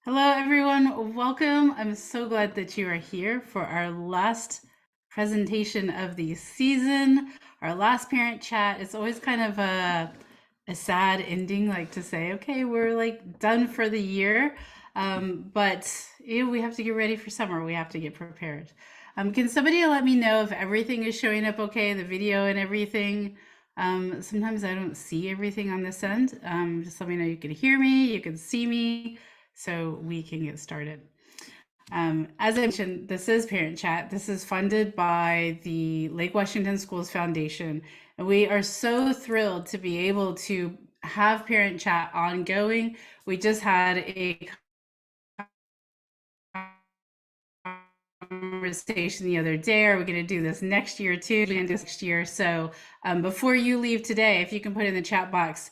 Hello, everyone. Welcome. I'm so glad that you are here for our last presentation of the season, our last parent chat. It's always kind of a sad ending, like to say, okay, we're like done for the year. But we have to get ready for summer. We have to get prepared. Can somebody let me know if everything is showing up okay, the video and everything? Sometimes I don't see everything on this end. Just let me know you can hear me, you can see me, so we can get started. As I mentioned, this is Parent Chat. This is funded by the Lake Washington Schools Foundation. And we are so thrilled to be able to have Parent Chat ongoing. We just had a conversation the other day. Are we going to do this next year too? We're going to do this next year. So before you leave today, if you can put in the chat box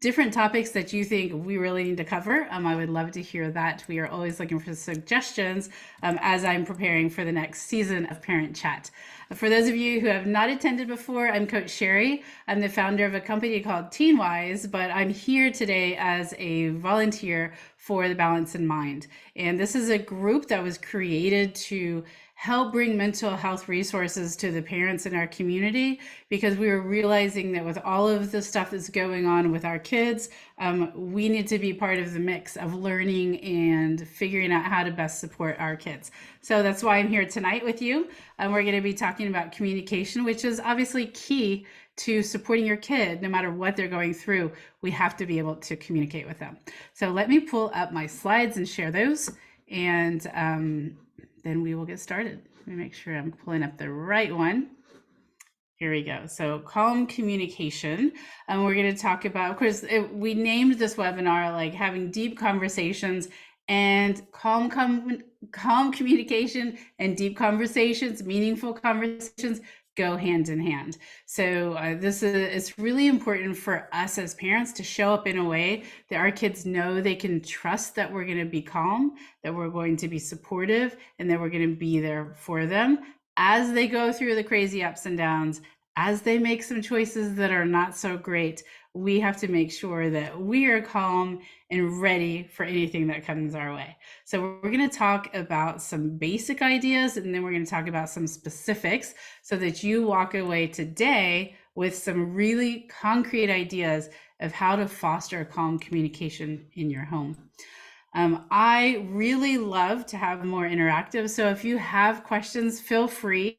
different topics that you think we really need to cover, I would love to hear that. We are always looking for suggestions as I'm preparing for the next season of Parent Chat. For those of you who have not attended before, I'm Coach Sherry. I'm the founder of a company called TeenWise, but I'm here today as a volunteer for the Balance in Mind. And this is a group that was created to help bring mental health resources to the parents in our community, because we were realizing that with all of the stuff that's going on with our kids, we need to be part of the mix of learning and figuring out how to best support our kids. So that's why I'm here tonight with you. We're going to be talking about communication, which is obviously key to supporting your kid. No matter what they're going through, we have to be able to communicate with them. So let me pull up my slides and share those, and then we will get started. Let me make sure I'm pulling up the right one. Here we go. So calm communication. And we're going to talk about, of course, we named this webinar like having deep conversations, and calm communication and deep conversations, meaningful conversations, go hand in hand. So it's really important for us as parents to show up in a way that our kids know they can trust that we're going to be calm, that we're going to be supportive, and that we're going to be there for them as they go through the crazy ups and downs, as they make some choices that are not so great. We have to make sure that we are calm and ready for anything that comes our way. So we're going to talk about some basic ideas, and then we're going to talk about some specifics so that you walk away today with some really concrete ideas of how to foster calm communication in your home. I really love to have more interactive. So if you have questions, feel free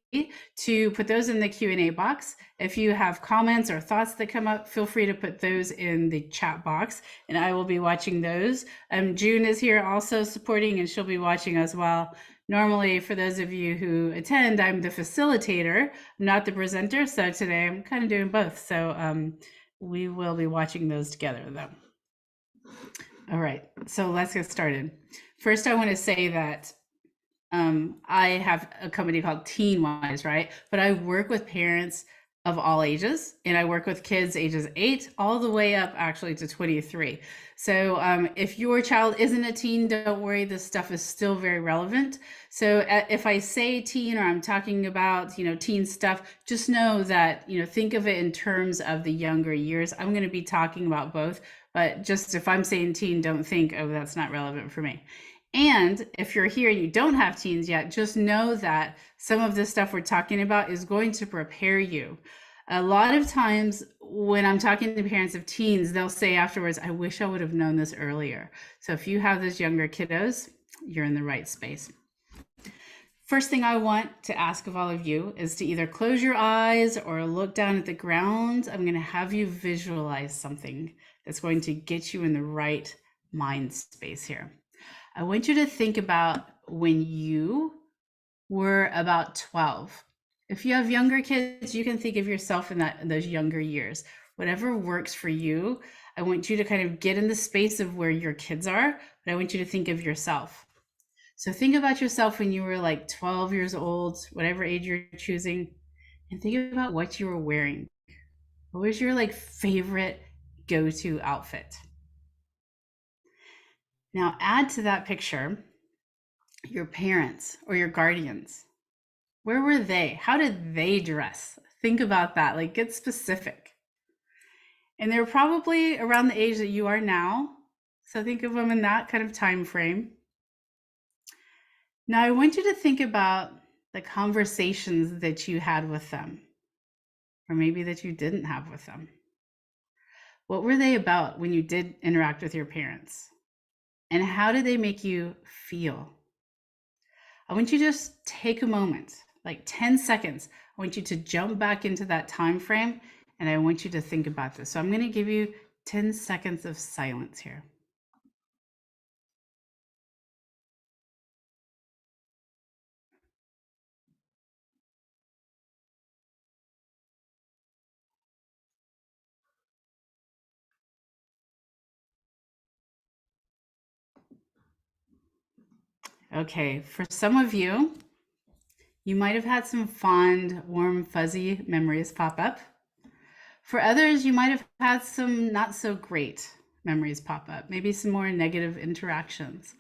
to put those in the Q&A box. If you have comments or thoughts that come up, feel free to put those in the chat box, and I will be watching those. June is here also supporting, and she'll be watching as well. Normally, for those of you who attend, I'm the facilitator, not the presenter. So today I'm kind of doing both. So we will be watching those together though. All right, so let's get started. First, I want to say that I have a company called TeenWise, right? But I work with parents of all ages, and I work with kids ages 8 all the way up actually to 23. So if your child isn't a teen, don't worry, this stuff is still very relevant. So if I say teen, or I'm talking about, teen stuff, just know that, think of it in terms of the younger years. I'm going to be talking about both, but just if I'm saying teen, don't think, oh, that's not relevant for me. And if you're here and you don't have teens yet, just know that some of this stuff we're talking about is going to prepare you. A lot of times when I'm talking to parents of teens, they'll say afterwards, I wish I would have known this earlier. So if you have those younger kiddos, you're in the right space. First thing I want to ask of all of you is to either close your eyes or look down at the ground. I'm going to have you visualize something that's going to get you in the right mind space here. I want you to think about when you were about 12. If you have younger kids, you can think of yourself in those younger years. Whatever works for you, I want you to kind of get in the space of where your kids are, but I want you to think of yourself. So think about yourself when you were like 12 years old, whatever age you're choosing, and think about what you were wearing. What was your like favorite go-to outfit? Now add to that picture your parents or your guardians. Where were they? How did they dress? Think about that, like get specific. And they're probably around the age that you are now. So think of them in that kind of time frame. Now I want you to think about the conversations that you had with them, or maybe that you didn't have with them. What were they about when you did interact with your parents? And how did they make you feel? I want you to just take a moment, like 10 seconds. I want you to jump back into that time frame and I want you to think about this. So I'm going to give you 10 seconds of silence here. Okay, for some of you, you might have had some fond, warm, fuzzy memories pop up. For others, you might have had some not so great memories pop up, maybe some more negative interactions.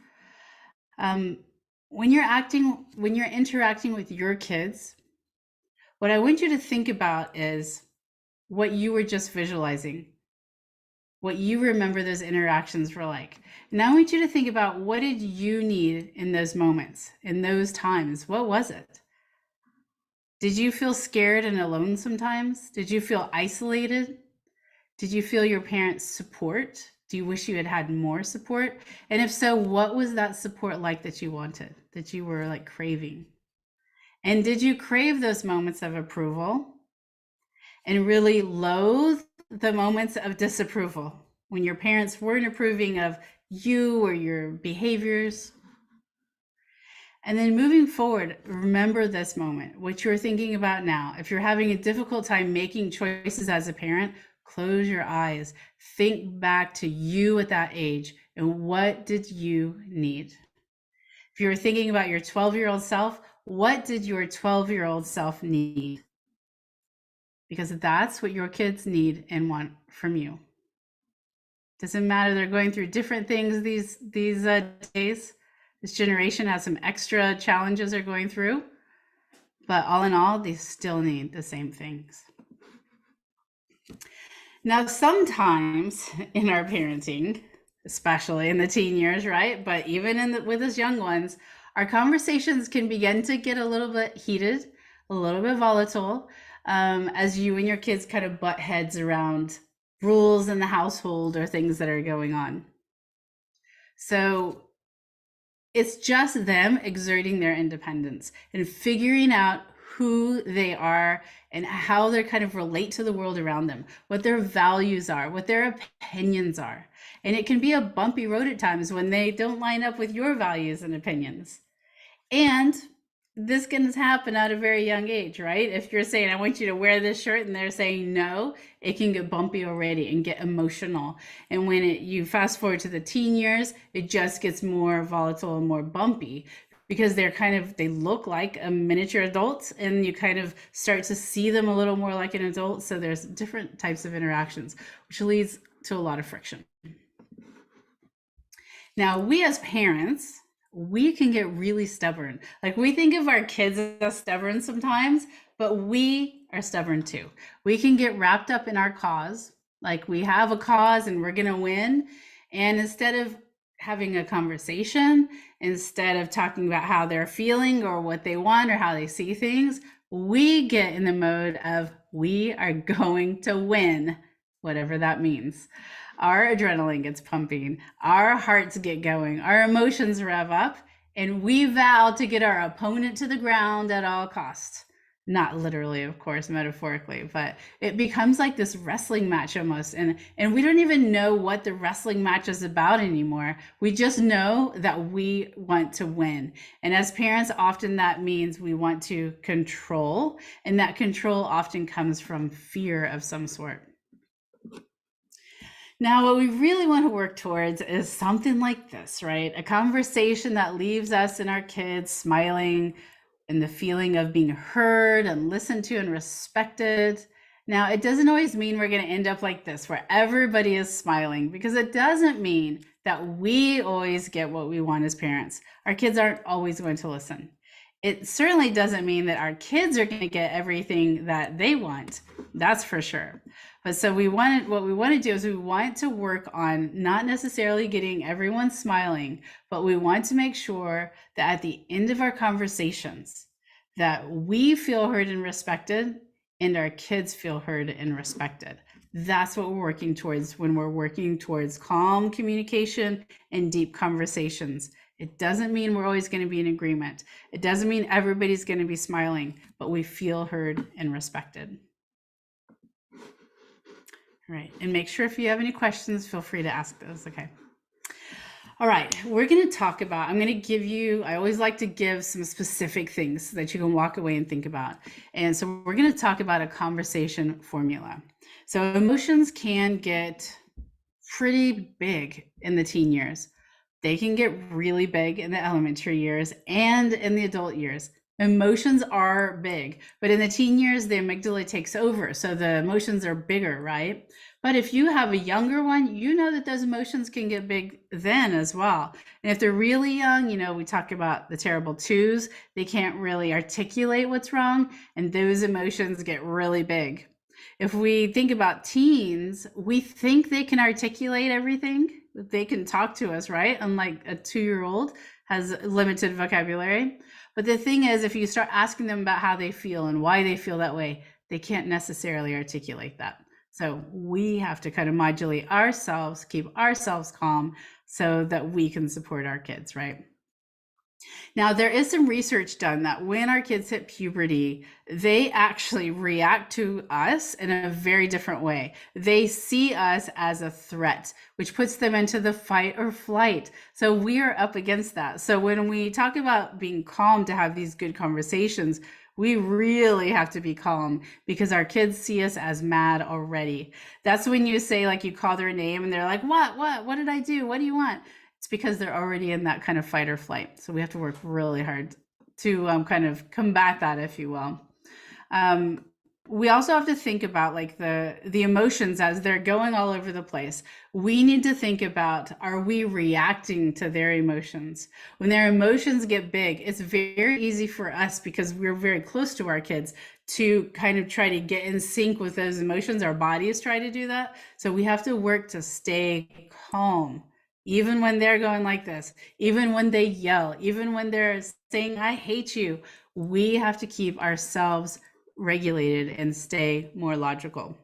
Um, when you're interacting with your kids, what I want you to think about is what you were just visualizing, what you remember those interactions were like. Now I want you to think about, what did you need in those moments, in those times? What was it? Did you feel scared and alone sometimes? Did you feel isolated? Did you feel your parents' support? Do you wish you had had more support? And if so, what was that support like that you wanted, that you were like craving? And did you crave those moments of approval and really loathe the moments of disapproval when your parents weren't approving of you or your behaviors? And then moving forward, remember this moment, what you're thinking about now. If you're having a difficult time making choices as a parent, close your eyes. Think back to you at that age and what did you need? If you were thinking about your 12-year-old self, what did your 12-year-old self need? Because that's what your kids need and want from you. Doesn't matter, they're going through different things these days. This generation has some extra challenges they're going through, but all in all, they still need the same things. Now, sometimes in our parenting, especially in the teen years, right? But even with us young ones, our conversations can begin to get a little bit heated, a little bit volatile, as you and your kids kind of butt heads around rules in the household or things that are going on. So it's just them exerting their independence and figuring out who they are and how they kind of relate to the world around them, what their values are, what their opinions are. And it can be a bumpy road at times when they don't line up with your values and opinions. And this can happen at a very young age, right? If you're saying, I want you to wear this shirt, and they're saying no, it can get bumpy already and get emotional. And when you fast forward to the teen years, it just gets more volatile and more bumpy because they look like a miniature adult and you kind of start to see them a little more like an adult. So there's different types of interactions, which leads to a lot of friction. Now, we as parents, we can get really stubborn. Like, we think of our kids as stubborn sometimes, but we are stubborn too. We can get wrapped up in our cause. Like, we have a cause and we're going to win. And instead of having a conversation, instead of talking about how they're feeling or what they want or how they see things, we get in the mode of, we are going to win, whatever that means. Our adrenaline gets pumping, our hearts get going, our emotions rev up, and we vow to get our opponent to the ground at all costs. Not literally, of course, metaphorically, but it becomes like this wrestling match almost. And we don't even know what the wrestling match is about anymore. We just know that we want to win. And as parents, often that means we want to control, and that control often comes from fear of some sort. Now, what we really want to work towards is something like this, right? A conversation that leaves us and our kids smiling and the feeling of being heard and listened to and respected. Now, it doesn't always mean we're going to end up like this, where everybody is smiling, because it doesn't mean that we always get what we want as parents. Our kids aren't always going to listen. It certainly doesn't mean that our kids are going to get everything that they want. That's for sure. But so what we want to do is we want to work on not necessarily getting everyone smiling, but we want to make sure that at the end of our conversations that we feel heard and respected and our kids feel heard and respected. That's what we're working towards when we're working towards calm communication and deep conversations. It doesn't mean we're always going to be in agreement. It doesn't mean everybody's going to be smiling, but we feel heard and respected. All right. And make sure if you have any questions, feel free to ask those. Okay. All right. We're going to talk about, I'm going to give you, I always like to give some specific things that you can walk away and think about. And so we're going to talk about a conversation formula. So emotions can get pretty big in the teen years. They can get really big in the elementary years and in the adult years. Emotions are big, but in the teen years, the amygdala takes over. So the emotions are bigger, right? But if you have a younger one, you know that those emotions can get big then as well. And if they're really young, you know, we talk about the terrible twos, they can't really articulate what's wrong, and those emotions get really big. If we think about teens, we think they can articulate everything. They can talk to us, right? Unlike a 2-year-old has limited vocabulary. But the thing is, if you start asking them about how they feel and why they feel that way, they can't necessarily articulate that. So we have to kind of modulate ourselves, keep ourselves calm so that we can support our kids, right? Now, there is some research done that when our kids hit puberty, they actually react to us in a very different way. They see us as a threat, which puts them into the fight or flight. So we are up against that. So when we talk about being calm to have these good conversations, we really have to be calm because our kids see us as mad already. That's when you say, like, you call their name and they're like, what did I do? What do you want? It's because they're already in that kind of fight or flight. So we have to work really hard to kind of combat that, if you will. We also have to think about like the emotions as they're going all over the place. We need to think about, are we reacting to their emotions? When their emotions get big, it's very easy for us, because we're very close to our kids, to kind of try to get in sync with those emotions. Our bodies try to do that. So we have to work to stay calm. Even when they're going like this, even when they yell, even when they're saying, I hate you, we have to keep ourselves regulated and stay more logical.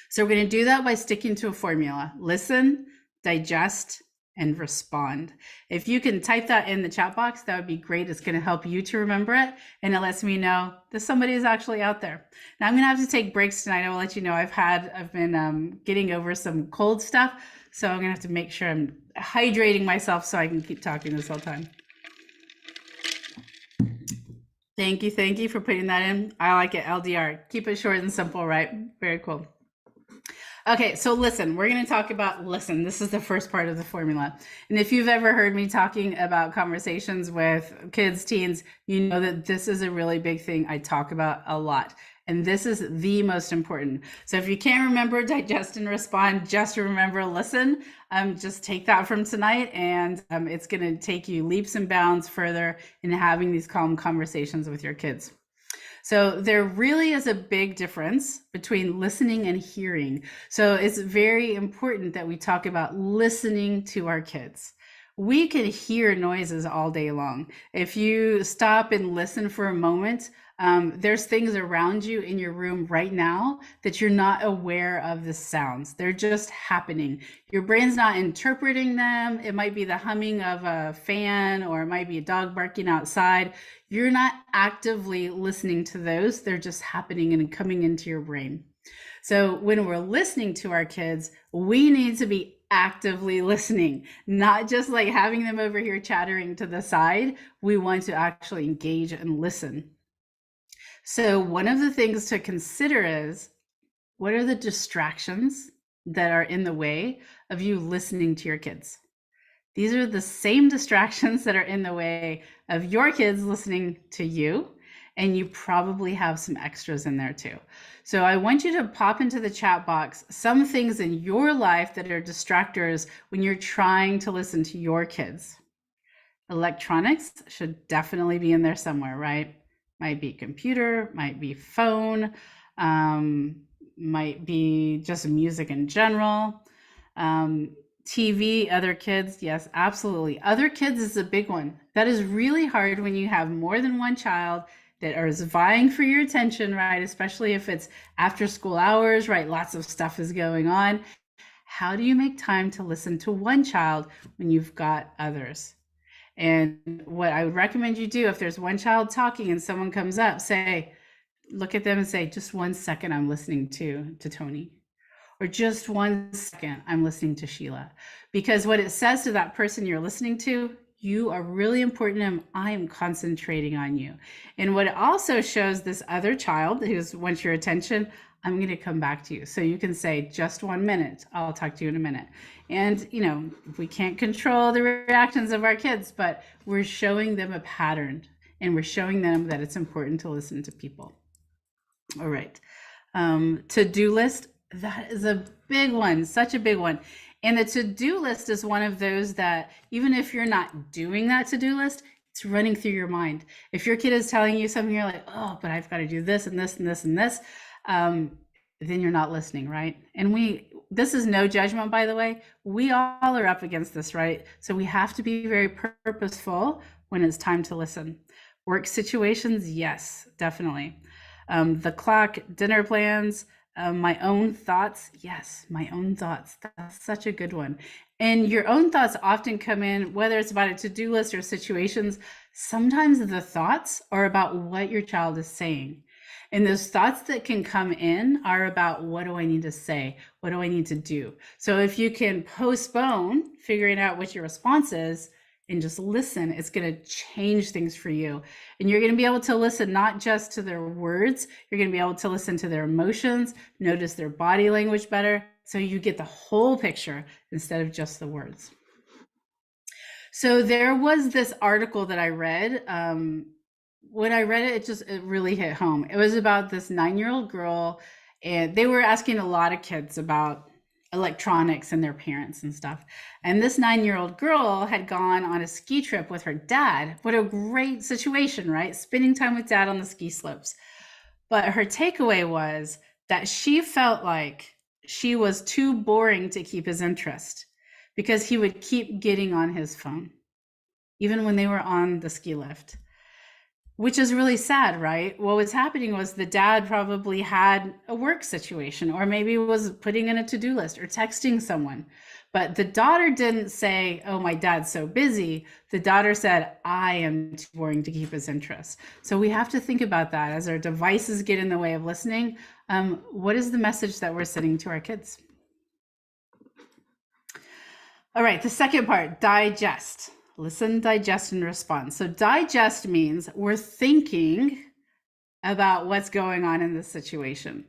So we're going to do that by sticking to a formula: listen, digest, and respond. If you can type that in the chat box, that would be great. It's going to help you to remember it, and it lets me know that somebody is actually out there. Now I'm going to have to take breaks tonight. I will let you know I've been getting over some cold stuff, so I'm going to have to make sure I'm hydrating myself so I can keep talking this whole time. Thank you for putting that in. I like it, LDR. Keep it short and simple, right? Very cool. Okay, so listen, we're going to talk about listen. This is the first part of the formula. And if you've ever heard me talking about conversations with kids, teens, you know that this is a really big thing I talk about a lot. And this is the most important. So if you can't remember digest and respond, just remember listen. Just take that from tonight, and it's going to take you leaps and bounds further in having these calm conversations with your kids. So there really is a big difference between listening and hearing. So it's very important that we talk about listening to our kids. We can hear noises all day long. If you stop and listen for a moment, there's things around you in your room right now that you're not aware of the sounds. They're just happening. Your brain's not interpreting them. It might be the humming of a fan, or it might be a dog barking outside. You're not actively listening to those. They're just happening and coming into your brain. So when we're listening to our kids, we need to be actively listening, not just like having them over here chattering to the side. We want to actually engage and listen. So one of the things to consider is, what are the distractions that are in the way of you listening to your kids? These are the same distractions that are in the way of your kids listening to you, and you probably have some extras in there too. So I want you to pop into the chat box some things in your life that are distractors when you're trying to listen to your kids. Electronics should definitely be in there somewhere, right? Might be computer, might be phone, might be just music in general. TV, other kids, yes, absolutely. Other kids is a big one. That is really hard when you have more than one child that is vying for your attention, right? Especially if it's after school hours, right? Lots of stuff is going on. How do you make time to listen to one child when you've got others? And what I would recommend you do, if there's one child talking and someone comes up, say, look at them and say, just 1 second, I'm listening to Tony. Or just 1 second, I'm listening to Sheila. Because what it says to that person you're listening to, you are really important and I am concentrating on you. And what it also shows this other child who wants your attention, I'm going to come back to you. So you can say, just 1 minute, I'll talk to you in a minute. And, we can't control the reactions of our kids, but we're showing them a pattern and we're showing them that it's important to listen to people. All right. To-do list, that is a big one, such a big one. And the to-do list is one of those that even if you're not doing that to-do list, it's running through your mind. If your kid is telling you something, you're like, oh, but I've got to do this and this and this and this, then you're not listening, right? And this is no judgment, by the way. We all are up against this, right? So we have to be very purposeful when it's time to listen. Work situations, yes, definitely. The clock, dinner plans, my own thoughts. Yes, my own thoughts. That's such a good one. And your own thoughts often come in, whether it's about a to-do list or situations. Sometimes the thoughts are about what your child is saying. And those thoughts that can come in are about, what do I need to say? What do I need to do? So if you can postpone figuring out what your response is and just listen, it's going to change things for you. And you're going to be able to listen not just to their words, you're going to be able to listen to their emotions, notice their body language better. So you get the whole picture instead of just the words. So there was this article that I read. When I read it, it really hit home. It was about this 9-year-old girl, and they were asking a lot of kids about electronics and their parents and stuff. And this 9-year-old girl had gone on a ski trip with her dad. What a great situation, right? Spending time with dad on the ski slopes. But her takeaway was that she felt like she was too boring to keep his interest because he would keep getting on his phone, even when they were on the ski lift. Which is really sad, right? What was happening was the dad probably had a work situation, or maybe was putting in a to-do list or texting someone. But the daughter didn't say, oh, my dad's so busy. The daughter said, I am too boring to keep his interest. So we have to think about that as our devices get in the way of listening. What is the message that we're sending to our kids? All right, the second part, digest. Listen, digest, and respond. So digest means we're thinking about what's going on in this situation.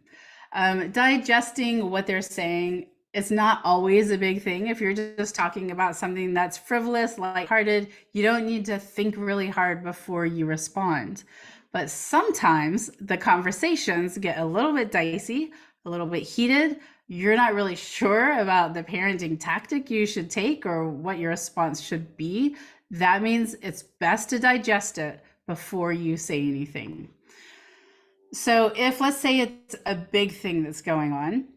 Digesting what they're saying is not always a big thing. If you're just talking about something that's frivolous, lighthearted, you don't need to think really hard before you respond. But sometimes the conversations get a little bit dicey, a little bit heated. You're not really sure about the parenting tactic you should take or what your response should be. That means it's best to digest it before you say anything. So if, let's say, it's a big thing that's going on,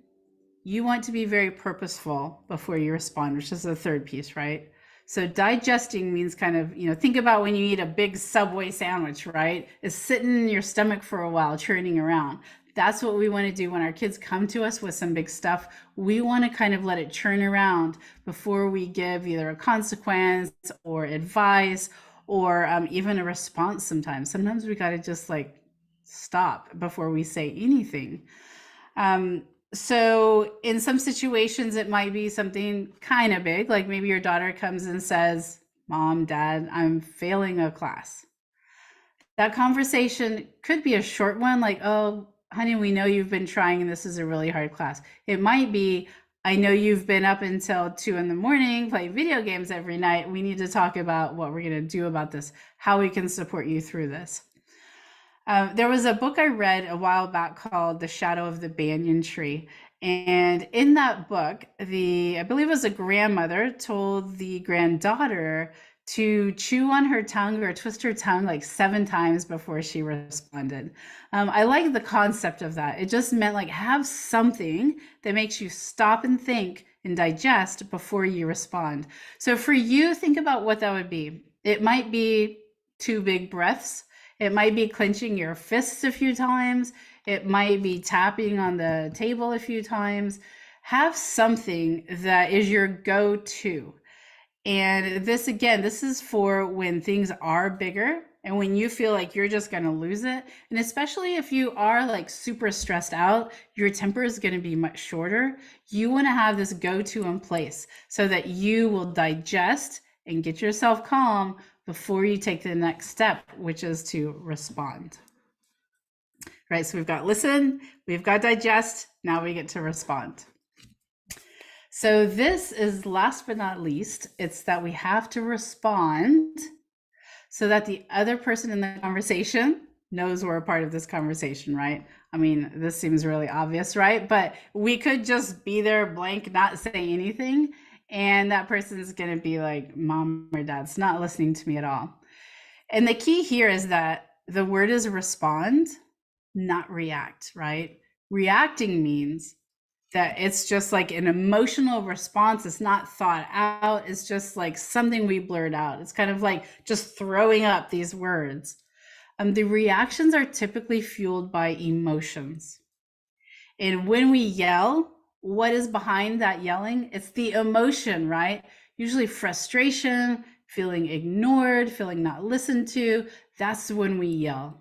you want to be very purposeful before you respond, which is the third piece, right? So digesting means kind of, think about when you eat a big Subway sandwich, right? It's sitting in your stomach for a while, churning around. That's what we want to do when our kids come to us with some big stuff. We want to kind of let it churn around before we give either a consequence or advice or even a response sometimes. Sometimes we got to just stop before we say anything. So in some situations, it might be something kind of big, like maybe your daughter comes and says, Mom, Dad, I'm failing a class. That conversation could be a short one, like, oh, honey, we know you've been trying and this is a really hard class. It might be, I know you've been up until 2 a.m. playing video games every night. We need to talk about what we're going to do about this, how we can support you through this. There was a book I read a while back called The Shadow of the Banyan Tree. And in that book, I believe it was a grandmother told the granddaughter to chew on her tongue or twist her tongue like 7 times before she responded. I like the concept of that. It just meant like have something that makes you stop and think and digest before you respond. So for you, think about what that would be. It might be 2 big breaths. It might be clenching your fists a few times. It might be tapping on the table a few times. Have something that is your go-to. And this, again, this is for when things are bigger and when you feel like you're just going to lose it. And especially if you are like super stressed out, your temper is going to be much shorter. You want to have this go-to in place so that you will digest and get yourself calm before you take the next step, which is to respond. Right? So we've got listen, we've got digest, now we get to respond. So this is last but not least, it's that we have to respond so that the other person in the conversation knows we're a part of this conversation, right? I mean, this seems really obvious, right? But we could just be there blank, not say anything, and that person's going to be like, mom or dad's not listening to me at all. And the key here is that the word is respond, not react, right? Reacting means that it's just like an emotional response. It's not thought out. It's just like something we blurt out. It's kind of like just throwing up these words. The reactions are typically fueled by emotions. And when we yell, what is behind that yelling? It's the emotion, right? Usually frustration, feeling ignored, feeling not listened to. That's when we yell.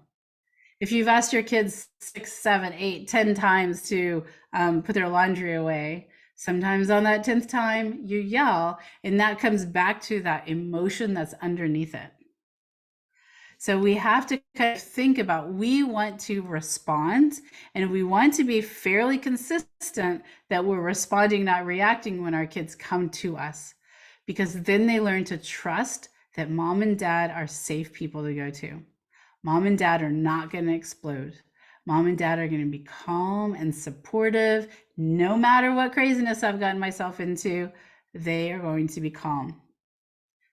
If you've asked your kids 6, 7, 8, 10 times to put their laundry away, sometimes on that 10th time you yell, and that comes back to that emotion that's underneath it. So we have to kind of think about, we want to respond, and we want to be fairly consistent that we're responding, not reacting when our kids come to us, because then they learn to trust that mom and dad are safe people to go to. Mom and dad are not going to explode. Mom and dad are going to be calm and supportive. No matter what craziness I've gotten myself into, they are going to be calm.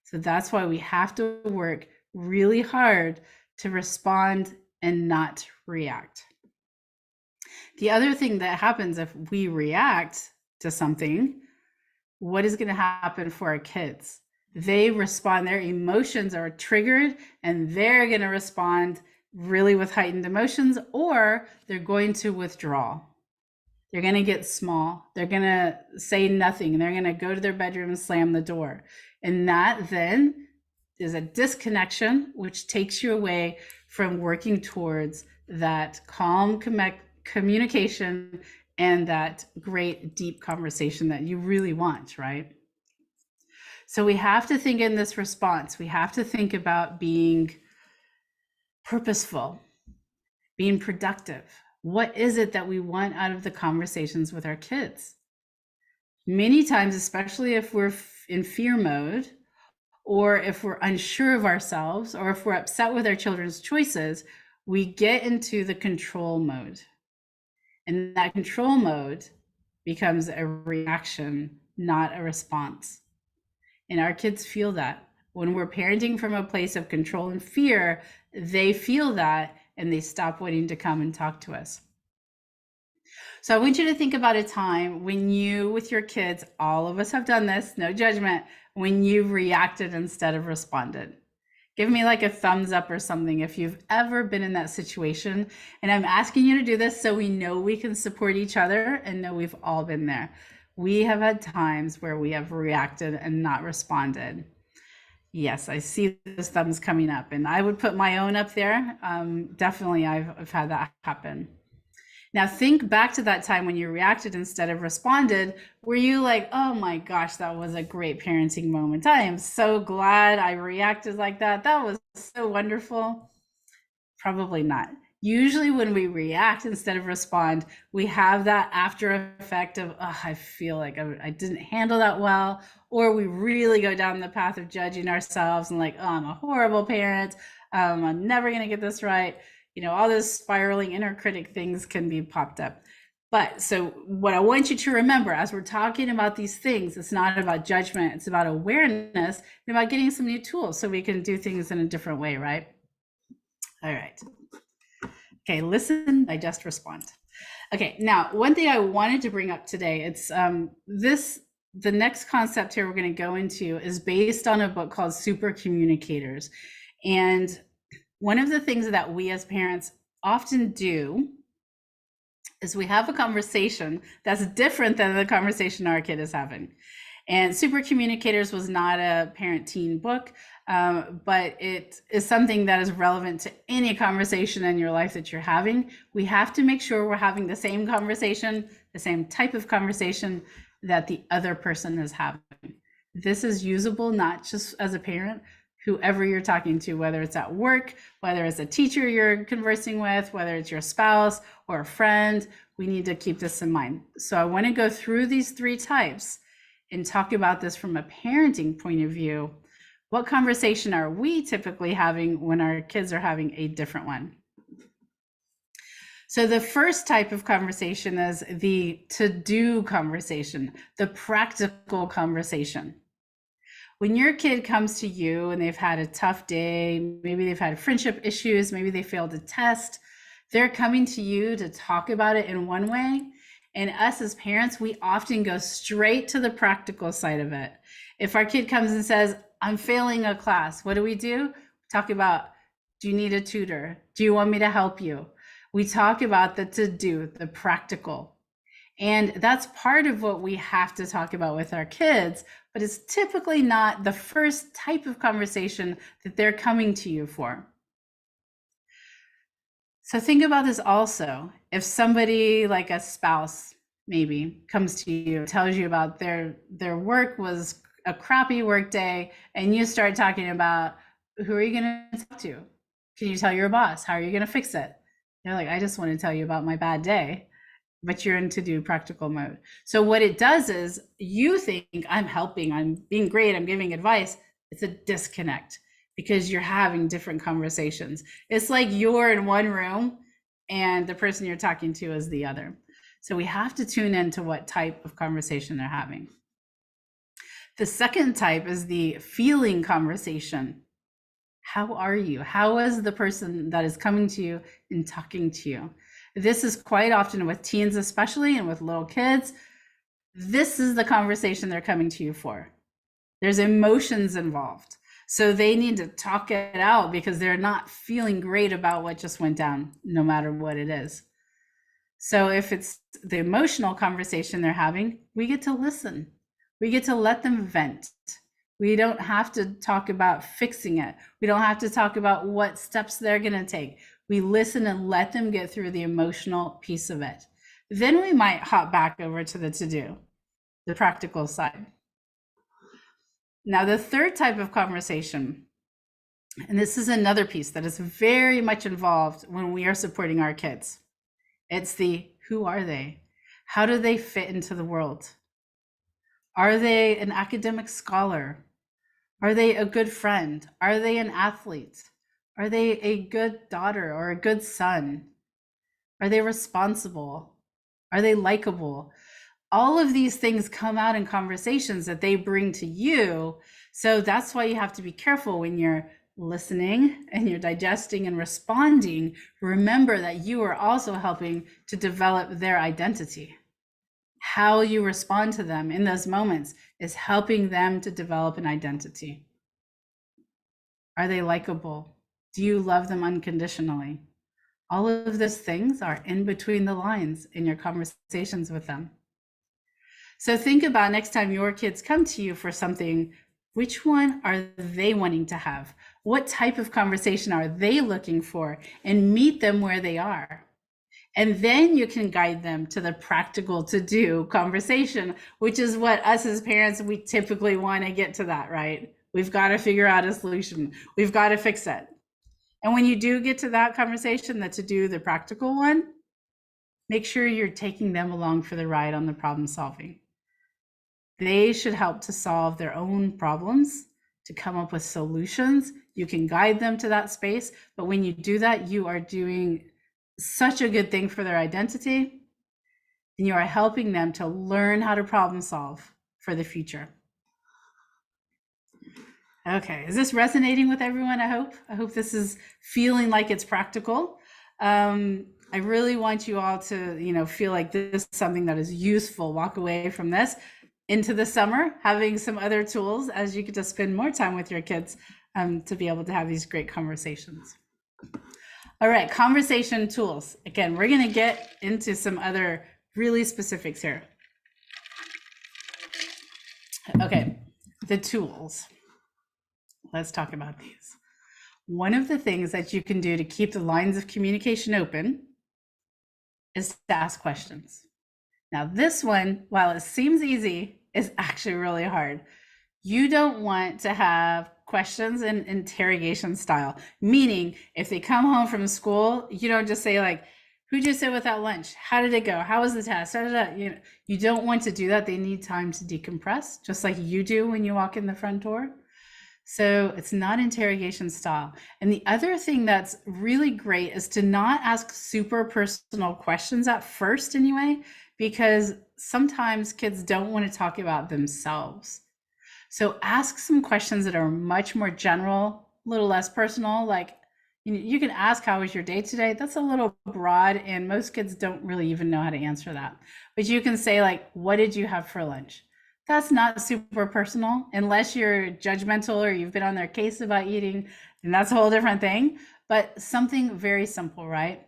So that's why we have to work really hard to respond and not react. The other thing that happens if we react to something, what is going to happen for our kids? They respond, their emotions are triggered, and they're going to respond really with heightened emotions, or they're going to withdraw. They're going to get small. They're going to say nothing. They're going to go to their bedroom and slam the door. And that then is a disconnection, which takes you away from working towards that calm communication and that great deep conversation that you really want, right? So we have to think in this response, we have to think about being purposeful, being productive. What is it that we want out of the conversations with our kids? Many times, especially if we're in fear mode, or if we're unsure of ourselves, or if we're upset with our children's choices, we get into the control mode. And that control mode becomes a reaction, not a response. And our kids feel that. When we're parenting from a place of control and fear, they feel that and they stop wanting to come and talk to us. So I want you to think about a time when you, with your kids, all of us have done this, no judgment, when you've reacted instead of responded. Give me like a thumbs up or something if you've ever been in that situation. And I'm asking you to do this so we know we can support each other and know we've all been there. We have had times where we have reacted and not responded. Yes, I see those thumbs coming up, and I would put my own up there. Definitely, I've had that happen. Now think back to that time when you reacted instead of responded. Were you like, oh my gosh, that was a great parenting moment. I am so glad I reacted like that. That was so wonderful. Probably not. Usually when we react instead of respond, we have that after effect of, oh, I feel like I didn't handle that well, or we really go down the path of judging ourselves and like, oh, I'm a horrible parent. I'm never going to get this right. You know, all those spiraling inner critic things can be popped up. But so what I want you to remember as we're talking about these things, it's not about judgment, it's about awareness and about getting some new tools so we can do things in a different way, right? All right. Okay, listen, digest, respond. Okay, now one thing I wanted to bring up today, it's the next concept here we're going to go into is based on a book called Super Communicators. And one of the things that we as parents often do is we have a conversation that's different than the conversation our kid is having. And Super Communicators was not a parent teen book, but it is something that is relevant to any conversation in your life that you're having. We have to make sure we're having the same conversation, the same type of conversation that the other person is having. This is usable not just as a parent, whoever you're talking to, whether it's at work, whether it's a teacher you're conversing with, whether it's your spouse or a friend, we need to keep this in mind. So I want to go through these 3 types and talk about this from a parenting point of view. What conversation are we typically having when our kids are having a different one? So the first type of conversation is the to-do conversation, the practical conversation. When your kid comes to you and they've had a tough day, maybe they've had friendship issues, maybe they failed a test, they're coming to you to talk about it in one way. And us as parents, we often go straight to the practical side of it. If our kid comes and says, I'm failing a class, what do? Talk about, do you need a tutor? Do you want me to help you? We talk about the to-do, the practical. And that's part of what we have to talk about with our kids, but it's typically not the first type of conversation that they're coming to you for. So think about this also. If somebody like a spouse maybe comes to you, tells you about their work was a crappy work day, and you start talking about, who are you going to talk to? Can you tell your boss? How are you going to fix it? They're like, I just want to tell you about my bad day. But you're in to-do practical mode. So what it does is you think, I'm helping, I'm being great, I'm giving advice. It's a disconnect because you're having different conversations. It's like you're in one room and the person you're talking to is the other. So we have to tune into what type of conversation they're having. The second type is the feeling conversation. How are you? How is the person that is coming to you and talking to you? This is quite often with teens, especially, and with little kids. This is the conversation they're coming to you for. There's emotions involved. So they need to talk it out because they're not feeling great about what just went down, no matter what it is. So if it's the emotional conversation they're having, we get to listen. We get to let them vent. We don't have to talk about fixing it. We don't have to talk about what steps they're going to take. We listen and let them get through the emotional piece of it. Then we might hop back over to the to-do, the practical side. Now, the third type of conversation, and this is another piece that is very much involved when we are supporting our kids. It's the, who are they? How do they fit into the world? Are they an academic scholar? Are they a good friend? Are they an athlete? Are they a good daughter or a good son? Are they responsible? Are they likable? All of these things come out in conversations that they bring to you. So that's why you have to be careful when you're listening and you're digesting and responding. Remember that you are also helping to develop their identity. How you respond to them in those moments is helping them to develop an identity. Are they likable? Do you love them unconditionally? All of those things are in between the lines in your conversations with them. So think about next time your kids come to you for something, which one are they wanting to have? What type of conversation are they looking for? And meet them where they are. And then you can guide them to the practical to-do conversation, which is what us as parents, we typically want to get to that, right? We've got to figure out a solution. We've got to fix it. And when you do get to that conversation, the to-do, the practical one, make sure you're taking them along for the ride on the problem solving. They should help to solve their own problems, to come up with solutions. You can guide them to that space, but when you do that, you are doing such a good thing for their identity. and you are helping them to learn how to problem solve for the future. Okay, is this resonating with everyone? I hope this is feeling like it's practical. I really want you all to, feel like this is something that is useful. Walk away from this into the summer, having some other tools as you get to spend more time with your kids, to be able to have these great conversations. All right, conversation tools. Again, we're going to get into some other really specifics here. Okay, the tools. Let's talk about these. One of the things that you can do to keep the lines of communication open is to ask questions. Now, this one, while it seems easy, is actually really hard. You don't want to have questions in interrogation style, meaning if they come home from school, you don't just say like, who'd you sit with at lunch? How did it go? How was the test? You don't want to do that. They need time to decompress, just like you do when you walk in the front door. So it's not interrogation style. And the other thing that's really great is to not ask super personal questions at first anyway, because sometimes kids don't want to talk about themselves. So ask some questions that are much more general, a little less personal. Like, you can ask, how was your day today? That's a little broad, and most kids don't really even know how to answer that. But you can say like, what did you have for lunch? That's not super personal unless you're judgmental or you've been on their case about eating, and that's a whole different thing. But something very simple, right?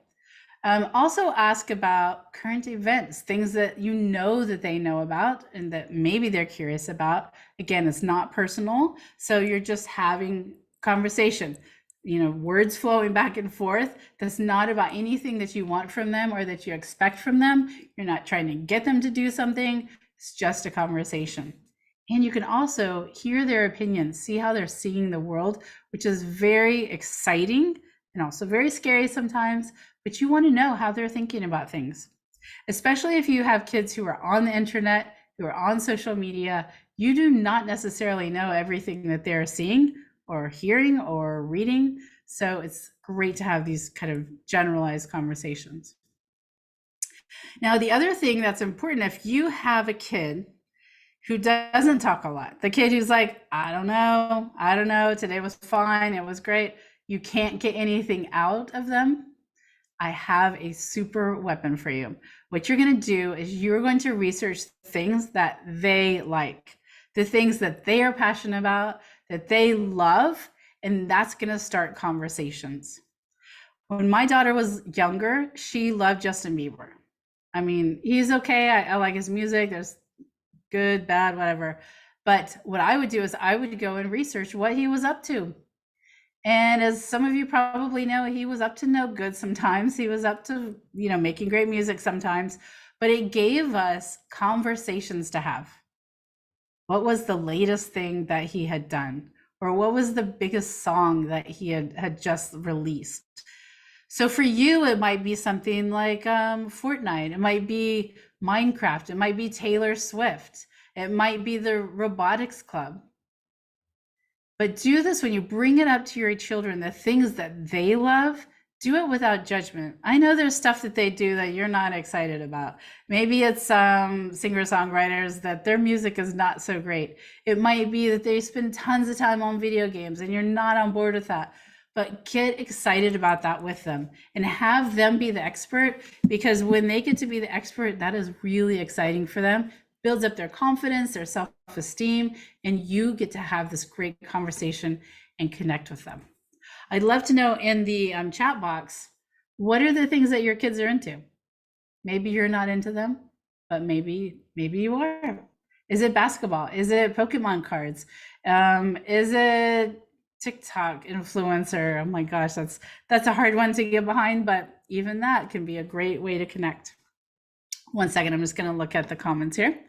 Also ask about current events, things that you know that they know about and that maybe they're curious about. Again, it's not personal, so you're just having conversation, words flowing back and forth. That's not about anything that you want from them or that you expect from them. You're not trying to get them to do something. It's just a conversation. And you can also hear their opinions, see how they're seeing the world, which is very exciting and also very scary sometimes, but you want to know how they're thinking about things. Especially if you have kids who are on the internet, who are on social media, you do not necessarily know everything that they're seeing or hearing or reading. So it's great to have these kind of generalized conversations. Now, the other thing that's important, if you have a kid who doesn't talk a lot, the kid who's like, I don't know, today was fine, it was great, you can't get anything out of them, I have a super weapon for you. What you're going to do is you're going to research things that they like, the things that they are passionate about, that they love, and that's going to start conversations. When my daughter was younger, she loved Justin Bieber. I mean, he's okay. I like his music. There's good, bad, whatever. But what I would do is I would go and research what he was up to. And as some of you probably know, he was up to no good sometimes. He was up to, making great music sometimes. But it gave us conversations to have. What was the latest thing that he had done? Or what was the biggest song that he had just released? So for you, it might be something like Fortnite. It might be Minecraft. It might be Taylor Swift. It might be the robotics club. But do this when you bring it up to your children, the things that they love, do it without judgment. I know there's stuff that they do that you're not excited about. Maybe it's singer-songwriters that their music is not so great. It might be that they spend tons of time on video games and you're not on board with that. But get excited about that with them and have them be the expert, because when they get to be the expert, that is really exciting for them. Builds up their confidence, their self-esteem, and you get to have this great conversation and connect with them. I'd love to know in the chat box, what are the things that your kids are into? Maybe you're not into them, but maybe you are. Is it basketball? Is it Pokemon cards? Is it TikTok influencer? Oh my gosh, that's a hard one to get behind, but even that can be a great way to connect. One second, I'm just going to look at the comments here.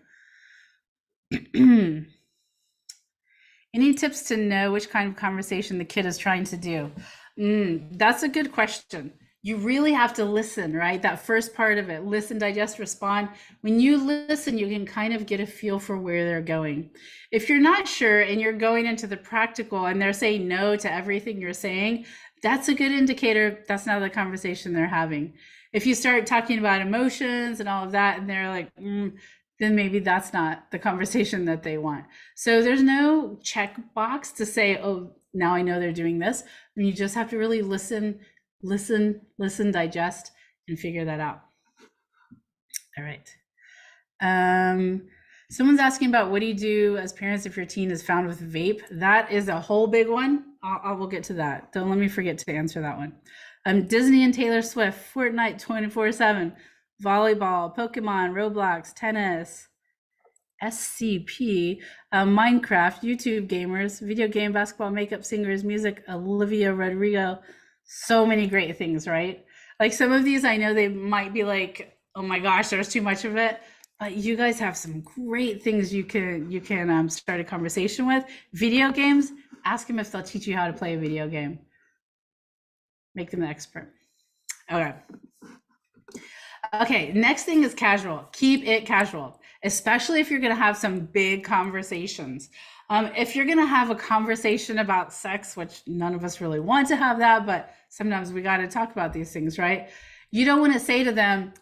Any tips to know which kind of conversation the kid is trying to do? That's a good question. You really have to listen, right? That first part of it, listen, digest, respond. When you listen, you can kind of get a feel for where they're going. If you're not sure and you're going into the practical and they're saying no to everything you're saying, that's a good indicator that's not the conversation they're having. If you start talking about emotions and all of that, and they're like, then maybe that's not the conversation that they want. So there's no checkbox to say, oh, now I know they're doing this. And you just have to really listen, digest, and figure that out. All right. Someone's asking about what do you do as parents if your teen is found with vape? That is a whole big one. I will get to that. Don't let me forget to answer that one. Disney and Taylor Swift, Fortnite 24/7, volleyball, Pokemon, Roblox, tennis, SCP, Minecraft, YouTube gamers, video game, basketball, makeup, singers, music, Olivia Rodrigo. So many great things, right? Like some of these, I know they might be like, oh my gosh, there's too much of it. But you guys have some great things you can start a conversation with. Video games, ask them if they'll teach you how to play a video game. Make them the expert. Okay, next thing is casual. Keep it casual, especially if you're going to have some big conversations. If you're going to have a conversation about sex, which none of us really want to have that, but sometimes we got to talk about these things, right? You don't want to say to them,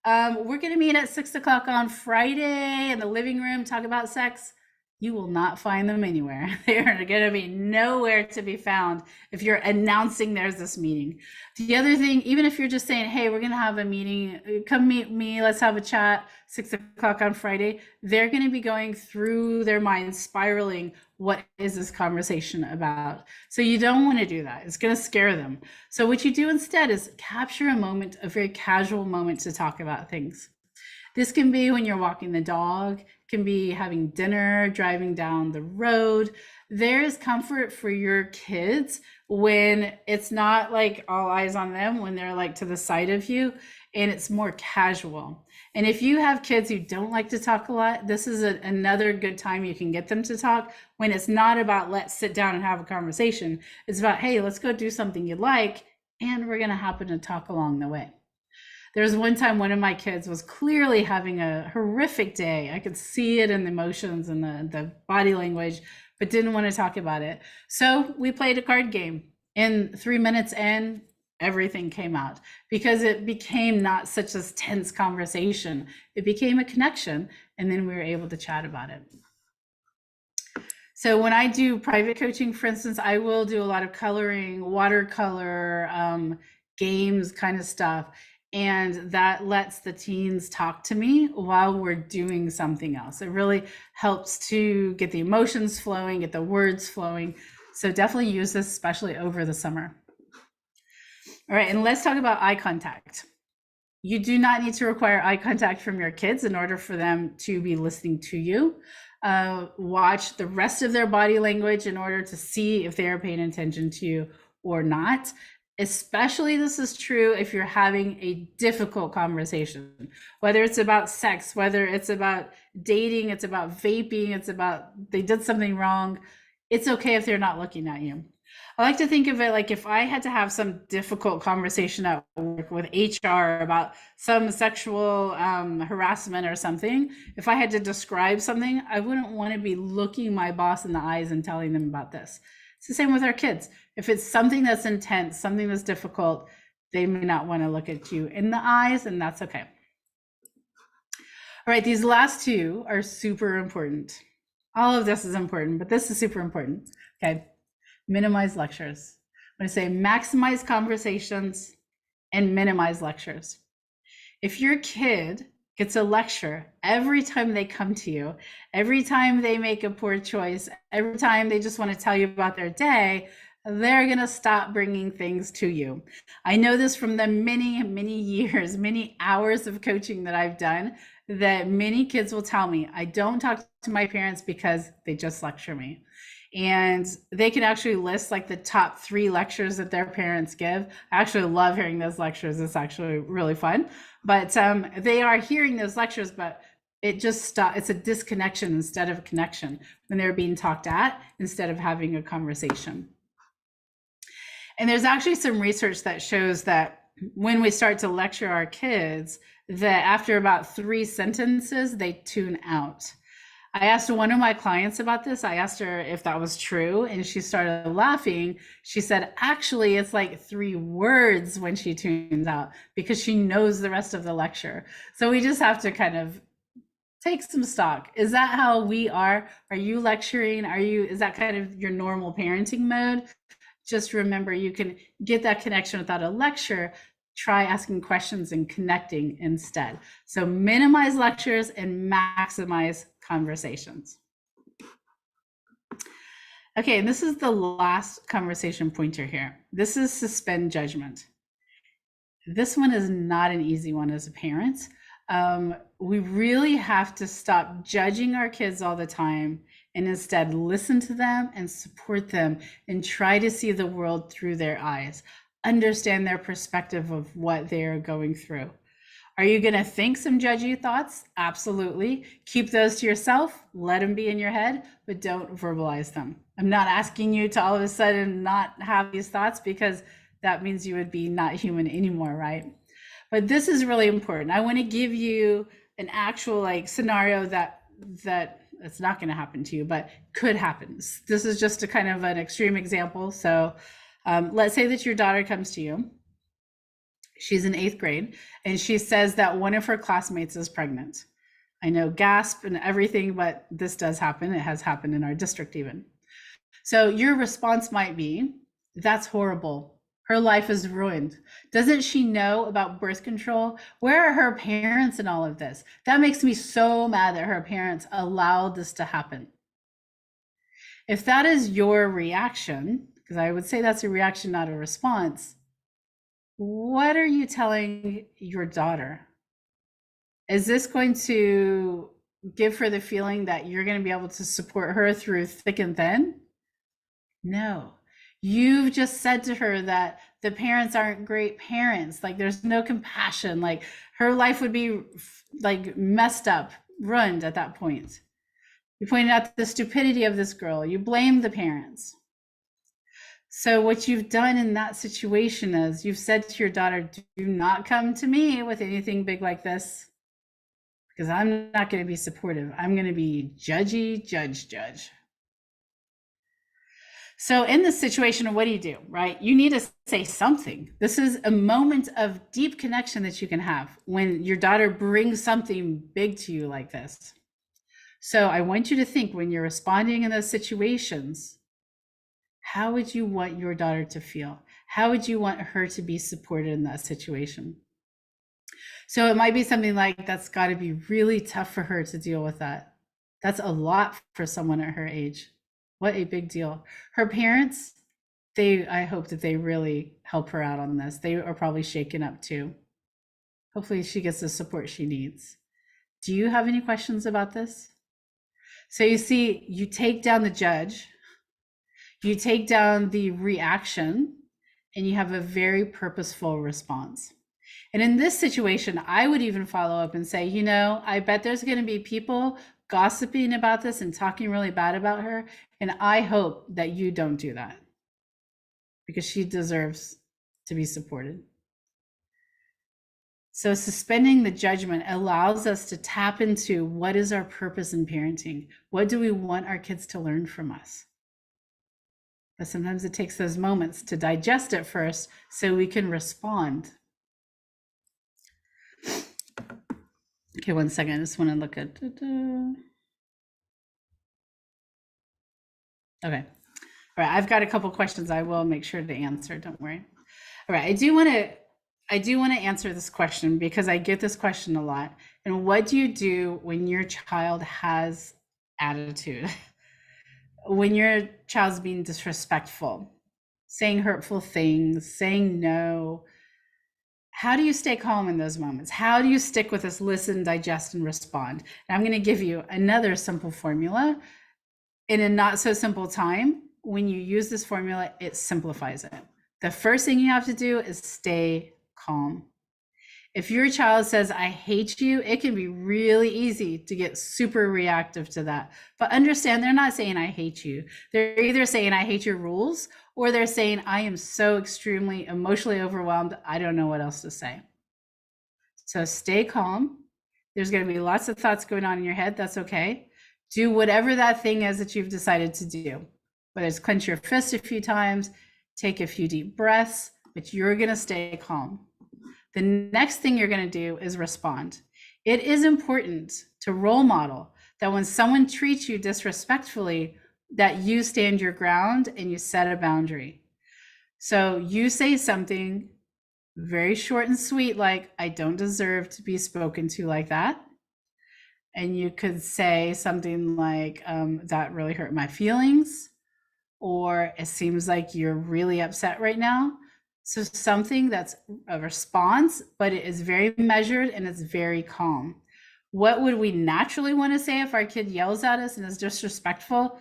we're going to meet at 6 o'clock on Friday in the living room, talk about sex. You will not find them anywhere. They are going to be nowhere to be found if you're announcing there's this meeting. The other thing, even if you're just saying, hey, we're going to have a meeting, come meet me, let's have a chat, 6 o'clock on Friday, they're going to be going through their minds, spiraling, what is this conversation about? So you don't want to do that. It's going to scare them. So what you do instead is capture a moment, a very casual moment to talk about things. This can be when you're walking the dog, can be having dinner, driving down the road. There is comfort for your kids when it's not like all eyes on them, when they're like to the side of you, and it's more casual. And if you have kids who don't like to talk a lot, this is another good time you can get them to talk, when it's not about let's sit down and have a conversation. It's about, hey, let's go do something you like, and we're going to happen to talk along the way. There was one time one of my kids was clearly having a horrific day. I could see it in the emotions and the body language, but didn't want to talk about it. So we played a card game. In 3 minutes in, everything came out because it became not such a tense conversation. It became a connection, and then we were able to chat about it. So when I do private coaching, for instance, I will do a lot of coloring, watercolor, games kind of stuff. And that lets the teens talk to me while we're doing something else. It really helps to get the emotions flowing, get the words flowing. So definitely use this, especially over the summer. All right, and let's talk about eye contact. You do not need to require eye contact from your kids in order for them to be listening to you. Watch the rest of their body language in order to see if they are paying attention to you or not. Especially this is true if you're having a difficult conversation, whether it's about sex, whether it's about dating, it's about vaping, it's about they did something wrong. It's okay if they're not looking at you. I like to think of it like if I had to have some difficult conversation at work with HR about some sexual harassment or something, if I had to describe something, I wouldn't want to be looking my boss in the eyes and telling them about this. It's the same with our kids. If it's something that's intense, something that's difficult, they may not want to look at you in the eyes, and that's okay. All right, these last two are super important. All of this is important, but this is super important. Okay, minimize lectures. I'm going to say maximize conversations and minimize lectures. If your kid gets a lecture every time they come to you, every time they make a poor choice, every time they just want to tell you about their day, they're going to stop bringing things to you. I know this from the many, many years, many hours of coaching that I've done, that many kids will tell me, I don't talk to my parents because they just lecture me. And they can actually list like the top 3 lectures that their parents give. I actually love hearing those lectures. It's actually really fun. But they are hearing those lectures, but it just stops. It's a disconnection instead of a connection when they're being talked at instead of having a conversation. And there's actually some research that shows that when we start to lecture our kids, that after about 3 sentences, they tune out. I asked one of my clients about this. I asked her if that was true, and she started laughing. She said, actually, it's like 3 words when she tunes out because she knows the rest of the lecture. So we just have to kind of take some stock. Is that how we are? Are you lecturing? Is that kind of your normal parenting mode? Just remember, you can get that connection without a lecture. Try asking questions and connecting instead. So minimize lectures and maximize conversations. Okay, and this is the last conversation pointer here. This is suspend judgment. This one is not an easy one as a parent. We really have to stop judging our kids all the time and instead listen to them and support them and try to see the world through their eyes, understand their perspective of what they're going through. Are you going to think some judgy thoughts? Absolutely. Keep those to yourself. Let them be in your head, but don't verbalize them. I'm not asking you to all of a sudden not have these thoughts, because that means you would be not human anymore, right? But this is really important. I want to give you an actual like scenario that it's not going to happen to you, but could happen. This is just a kind of an extreme example. So let's say that your daughter comes to you. She's in 8th grade, and she says that one of her classmates is pregnant. I know, gasp and everything, but this does happen. It has happened in our district even. So your response might be, that's horrible. Her life is ruined. Doesn't she know about birth control? Where are her parents in all of this? That makes me so mad that her parents allowed this to happen. If that is your reaction, because I would say that's a reaction, not a response, what are you telling your daughter? Is this going to give her the feeling that you're going to be able to support her through thick and thin? No. You've just said to her that the parents aren't great parents. Like, there's no compassion. Like, her life would be like messed up, ruined at that point. You pointed out the stupidity of this girl. You blame the parents. So what you've done in that situation is you've said to your daughter, do not come to me with anything big like this, because I'm not going to be supportive. I'm going to be judgy, judge. So in this situation, what do? Right? You need to say something. This is a moment of deep connection that you can have when your daughter brings something big to you like this. So I want you to think, when you're responding in those situations, how would you want your daughter to feel? How would you want her to be supported in that situation? So it might be something like, that's got to be really tough for her to deal with that. That's a lot for someone at her age. What a big deal. Her parents, I hope that they really help her out on this. They are probably shaken up too. Hopefully she gets the support she needs. Do you have any questions about this? So you see, you take down the judge, you take down the reaction, and you have a very purposeful response. And in this situation, I would even follow up and say, I bet there's going to be people gossiping about this and talking really bad about her. And I hope that you don't do that, because she deserves to be supported. So suspending the judgment allows us to tap into, what is our purpose in parenting? What do we want our kids to learn from us? But sometimes it takes those moments to digest it first so we can respond. Okay, one second. I just want to look at. Okay. All right. I've got a couple questions I will make sure to answer. Don't worry. All right. I do want to answer this question, because I get this question a lot. And what do you do when your child has attitude? When your child's being disrespectful, saying hurtful things, saying no? How do you stay calm in those moments? How do you stick with this, listen, digest, and respond? And I'm going to give you another simple formula in a not so simple time. When you use this formula, it simplifies it. The first thing you have to do is stay calm. If your child says, I hate you, it can be really easy to get super reactive to that. But understand, they're not saying, I hate you. They're either saying, I hate your rules, or they're saying, I am so extremely emotionally overwhelmed, I don't know what else to say. So stay calm. There's going to be lots of thoughts going on in your head. That's okay. Do whatever that thing is that you've decided to do, whether it's clench your fist a few times, take a few deep breaths, but you're going to stay calm. The next thing you're going to do is respond. It is important to role model that when someone treats you disrespectfully, that you stand your ground and you set a boundary. So you say something very short and sweet, like, I don't deserve to be spoken to like that. And you could say something like, that really hurt my feelings, or it seems like you're really upset right now. So something that's a response, but it is very measured and it's very calm. What would we naturally want to say if our kid yells at us and is disrespectful?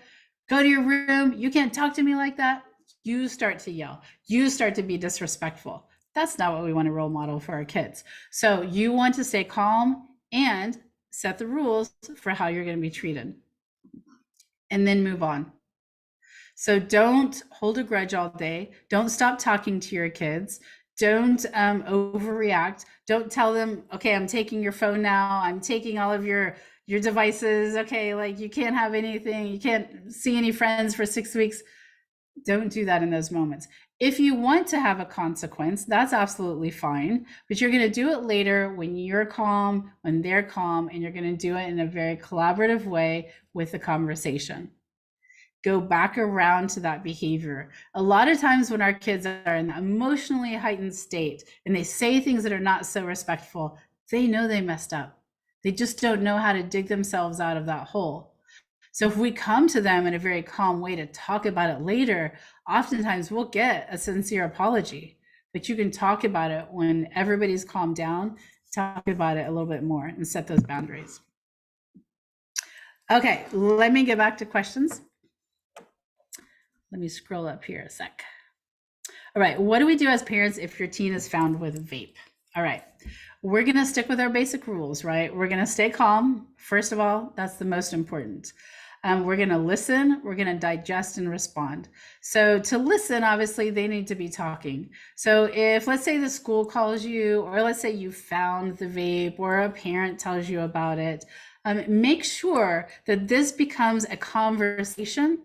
Go to your room. You can't talk to me like that. You start to yell. You start to be disrespectful. That's not what we want to role model for our kids. So you want to stay calm and set the rules for how you're going to be treated, and then move on. So don't hold a grudge all day. Don't stop talking to your kids. Don't overreact. Don't tell them, okay, I'm taking your phone now. I'm taking all of your devices. Okay, like you can't have anything. You can't see any friends for 6 weeks. Don't do that in those moments. If you want to have a consequence, that's absolutely fine, but you're going to do it later when you're calm, when they're calm, and you're going to do it in a very collaborative way with the conversation. Go back around to that behavior. A lot of times when our kids are in an emotionally heightened state and they say things that are not so respectful, they know they messed up. They just don't know how to dig themselves out of that hole. So if we come to them in a very calm way to talk about it later, oftentimes we'll get a sincere apology. But you can talk about it when everybody's calmed down, talk about it a little bit more and set those boundaries. Okay, let me get back to questions. Let me scroll up here a sec. All right, what do we do as parents if your teen is found with vape? All right, we're going to stick with our basic rules, right? We're going to stay calm. First of all, that's the most important. We're going to listen, we're going to digest and respond. So to listen, obviously, they need to be talking. So if, let's say the school calls you, or let's say you found the vape, or a parent tells you about it, make sure that this becomes a conversation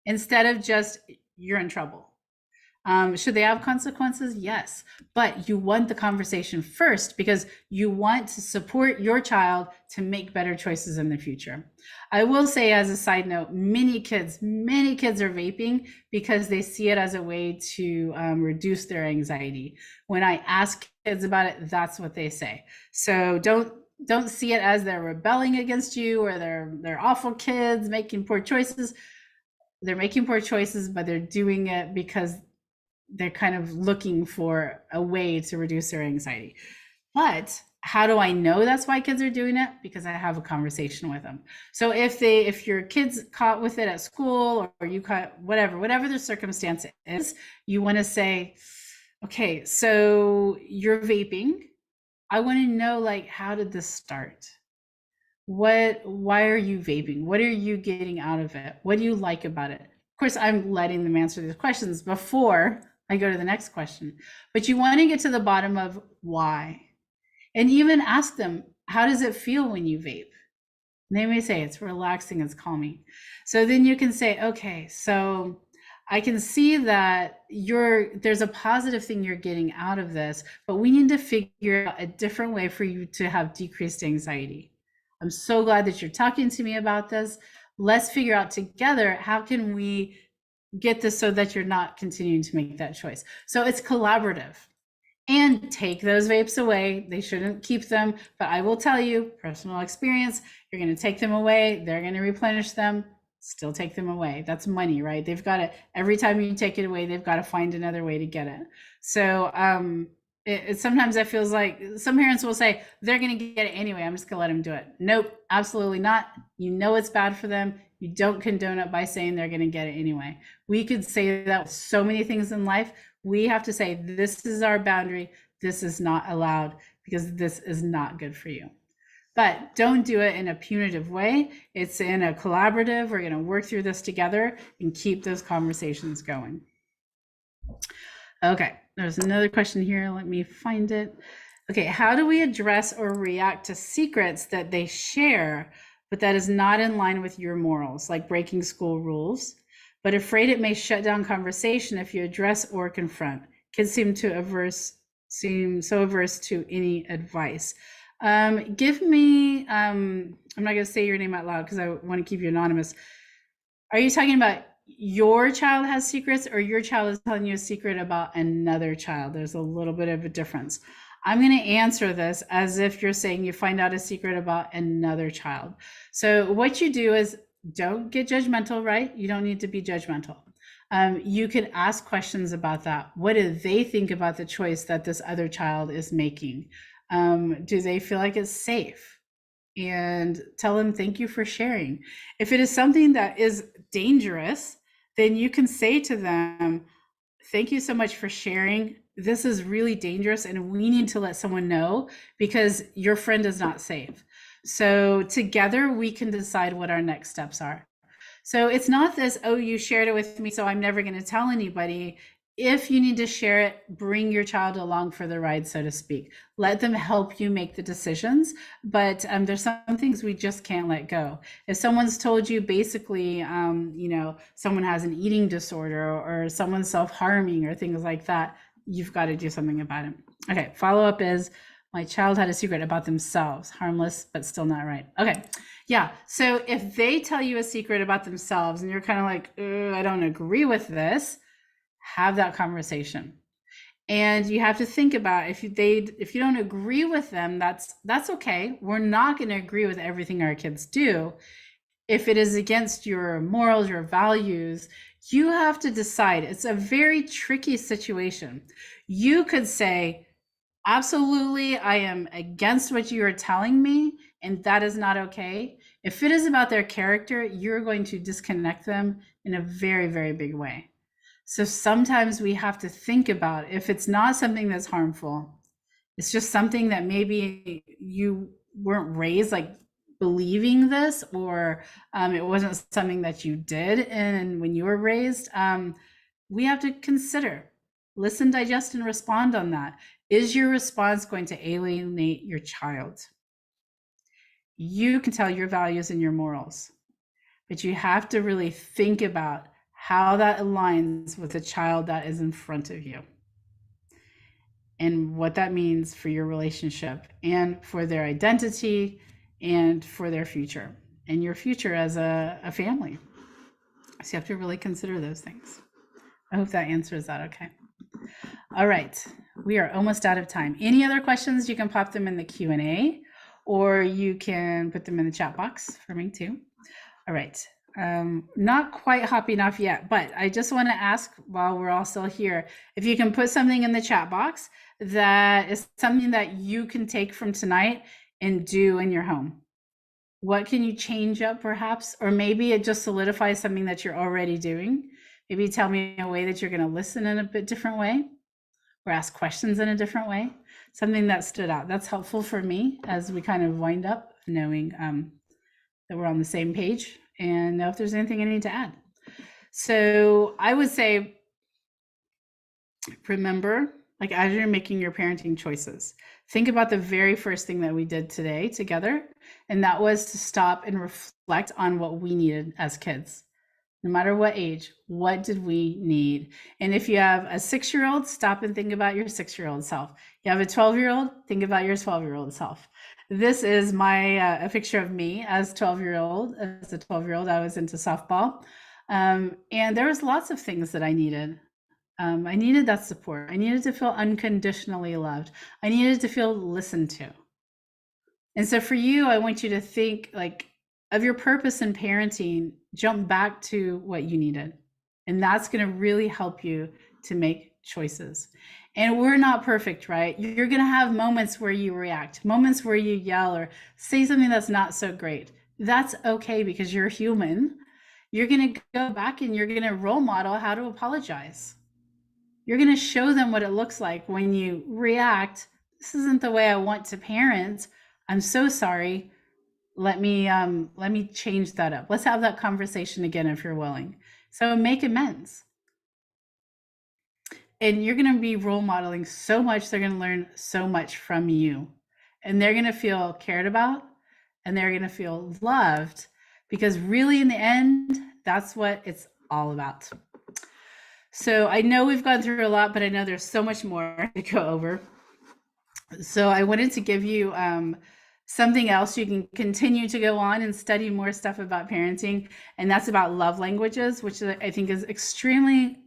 instead of just, you're in trouble. Should they have consequences? Yes, but you want the conversation first because you want to support your child to make better choices in the future. I will say, as a side note, many kids are vaping because they see it as a way to reduce their anxiety. When I ask kids about it, that's what they say. So don't see it as they're rebelling against you or they're awful kids making poor choices. They're making poor choices, but they're doing it because they're kind of looking for a way to reduce their anxiety. But how do I know that's why kids are doing it? Because I have a conversation with them. So if your kid's caught with it at school, or you caught whatever the circumstance is, you want to say, okay, so you're vaping. I want to know, like, how did this start? Why are you vaping? What are you getting out of it? What do you like about it? Of course, I'm letting them answer these questions before I go to the next question, but you want to get to the bottom of why, and even ask them, how does it feel when you vape? And they may say it's relaxing, it's calming. So then you can say, okay, so I can see that there's a positive thing you're getting out of this, but we need to figure out a different way for you to have decreased anxiety. I'm so glad that you're talking to me about this. Let's figure out together, how can we get this so that you're not continuing to make that choice? So it's collaborative. And take those vapes away. They shouldn't keep them, but I will tell you, personal experience, you're going to take them away, they're going to replenish them, still take them away. That's money, right? They've got to, every time you take it away, they've got to find another way to get it. So sometimes it feels like some parents will say, they're going to get it anyway, I'm just going to let them do it. Nope, absolutely not. You know it's bad for them. You don't condone it by saying they're going to get it anyway. We could say that with so many things in life. We have to say, this is our boundary. This is not allowed because this is not good for you. But don't do it in a punitive way. It's in a collaborative, we're going to work through this together and keep those conversations going. Okay, there's another question here. Let me find it. Okay, how do we address or react to secrets that they share, but that is not in line with your morals, like breaking school rules, but afraid it may shut down conversation if you address or confront. Kids seem so averse to any advice. Give me, I'm not going to say your name out loud because I want to keep you anonymous. Are you talking about your child has secrets, or your child is telling you a secret about another child? There's a little bit of a difference. I'm going to answer this as if you're saying you find out a secret about another child. So what you do is don't get judgmental, right? You don't need to be judgmental. You can ask questions about that. What do they think about the choice that this other child is making? Do they feel like it's safe? And tell them thank you for sharing. If it is something that is dangerous, then you can say to them, thank you so much for sharing. This is really dangerous and we need to let someone know because your friend is not safe. So together we can decide what our next steps are. So it's not this, oh, you shared it with me, so I'm never going to tell anybody. If you need to share it, bring your child along for the ride, so to speak. Let them help you make the decisions. But there's some things we just can't let go. If someone's told you basically, someone has an eating disorder or someone's self-harming or things like that, you've got to do something about it. Okay, follow-up is, my child had a secret about themselves, harmless, but still not right. Okay, yeah. So if they tell you a secret about themselves and you're kind of like, I don't agree with this, have that conversation. And you have to think about if you don't agree with them, that's okay. We're not going to agree with everything our kids do. If it is against your morals, your values, you have to decide. It's a very tricky situation. You could say, absolutely, I am against what you are telling me, and that is not okay. If it is about their character, you're going to disconnect them in a very, very big way. So sometimes we have to think about if it's not something that's harmful, it's just something that maybe you weren't raised like believing this, or it wasn't something that you did and when you were raised, we have to consider, listen, digest, and respond on that. Is your response going to alienate your child? You can tell your values and your morals, but you have to really think about how that aligns with the child that is in front of you and what that means for your relationship and for their identity and for their future and your future as a family. So you have to really consider those things. I hope that answers that okay. All right, we are almost out of time. Any other questions, you can pop them in the Q&A or you can put them in the chat box for me too. All right, not quite hopping off yet, but I just want to ask while we're all still here, if you can put something in the chat box that is something that you can take from tonight and do in your home. What can you change up perhaps? Or maybe it just solidifies something that you're already doing. Maybe tell me a way that you're going to listen in a bit different way or ask questions in a different way. Something that stood out. That's helpful for me as we kind of wind up, knowing that we're on the same page and know if there's anything I need to add. So I would say, remember, like as you're making your parenting choices, think about the very first thing that we did today together. And that was to stop and reflect on what we needed as kids. No matter what age, what did we need? And if you have a 6-year-old, stop and think about your 6-year-old self. You have a 12-year-old, think about your 12-year-old self. This is my a picture of me as 12-year-old. As a 12-year-old, I was into softball. And there was lots of things that I needed. I needed that support. I needed to feel unconditionally loved. I needed to feel listened to. And so for you, I want you to think like of your purpose in parenting, jump back to what you needed. And that's going to really help you to make choices. And we're not perfect, right? You're going to have moments where you react, moments where you yell or say something that's not so great. That's okay because you're human. You're going to go back and you're going to role model how to apologize. You're going to show them what it looks like when you react. This isn't the way I want to parent. I'm so sorry. Let me change that up. Let's have that conversation again if you're willing. So make amends. And you're going to be role modeling so much. They're going to learn so much from you. And they're going to feel cared about. and they're going to feel loved, because really in the end, that's what it's all about. So I know we've gone through a lot, but I know there's so much more to go over. So I wanted to give you something else you can continue to go on and study more stuff about parenting, and that's about love languages, which I think is extremely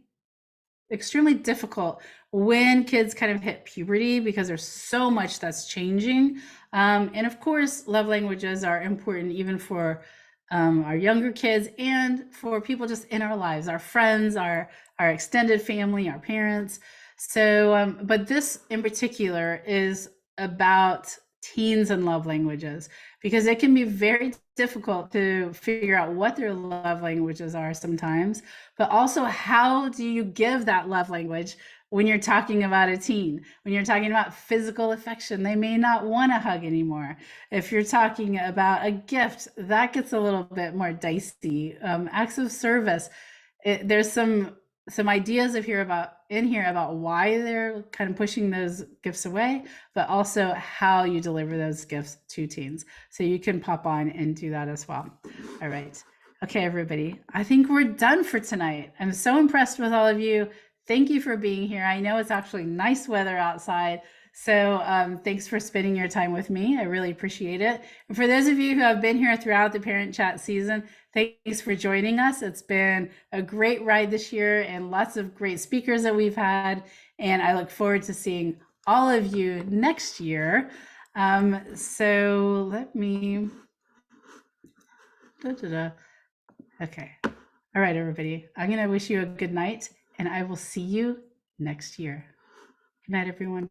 difficult when kids kind of hit puberty, because there's so much that's changing. And of course, love languages are important even for our younger kids and for people just in our lives, our friends, our extended family, our parents. So, but this in particular is about teens and love languages, because it can be very difficult to figure out what their love languages are sometimes, but also how do you give that love language when you're talking about a teen, when you're talking about physical affection. They may not want to hug anymore. If you're talking about a gift, that gets a little bit more dicey. Acts of service, there's some ideas in here about why they're kind of pushing those gifts away, but also how you deliver those gifts to teens. So you can pop on and do that as well. All right. Okay, everybody. I think we're done for tonight. I'm so impressed with all of you. Thank you for being here. I know it's actually nice weather outside. So thanks for spending your time with me. I really appreciate it. And for those of you who have been here throughout the Parent Chat season, thanks for joining us. It's been a great ride this year and lots of great speakers that we've had. And I look forward to seeing all of you next year. So let me... Okay. All right, everybody. I'm going to wish you a good night, and I will see you next year. Good night, everyone.